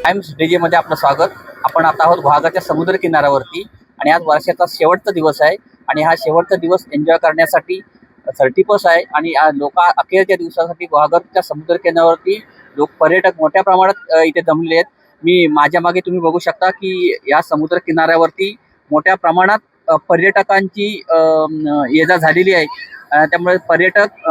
Times DJ मध्ये आपलं स्वागत। आपण आता आहोत गुहागरच्या समुद्र किनाऱ्यावरती आणि आज वर्षाचा शेवटचा दिवस आहे आणि हा शेवटचा दिवस एन्जॉय करण्यासाठी 30+ आहे आणि लोक अखेरच्या दिवसासाठी गुहागरच्या समुद्र किनाऱ्यावरती पर्यटक मोठ्या प्रमाणात इथे जमले आहेत। मी माझ्या मागे तुम्ही बघू शकता की या समुद्र किनाऱ्यावरती मोठ्या प्रमाणात पर्यटकांची ये-जा झालेली आहे। त्यामुळे पर्यटक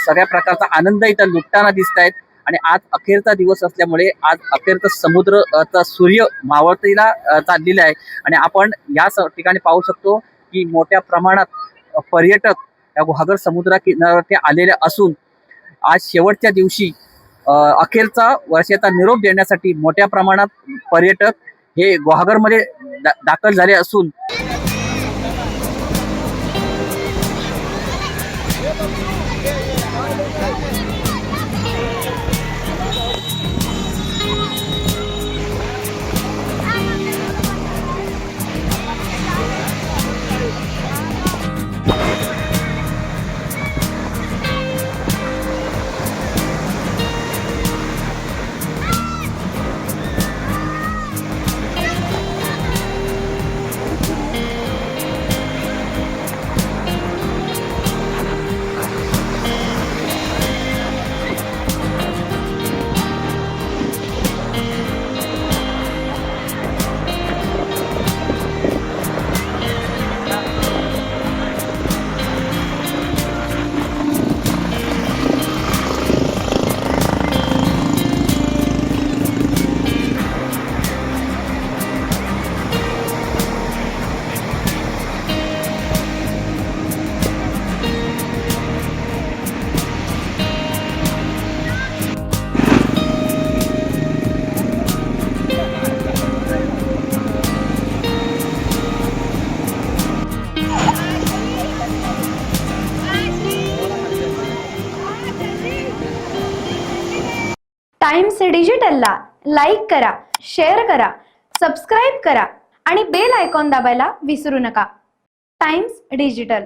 सगळ्या प्रकारचा आनंद इथं लुटताना दिसत आहेत आणि आज अखेरचा दिवस असल्यामुळे आज अखेरचा समुद्रचा सूर्य मावळतीला चाललेला आहे आणि आपण या ठिकाणी पाहू शकतो की मोठ्या प्रमाणात पर्यटक या गुहागर समुद्र किनाऱ्यावरती आलेले असून आज शेवटच्या दिवशी अखेरचा वर्षाचा निरोप देण्यासाठी मोठ्या प्रमाणात पर्यटक हे गुहागरमध्ये दाखल झाले असून टाइम्स डिजिटलला लाईक करा, शेअर करा, सबस्क्राईब करा आणि बेल आयकॉन दाबायला विसरू नका। Times digital.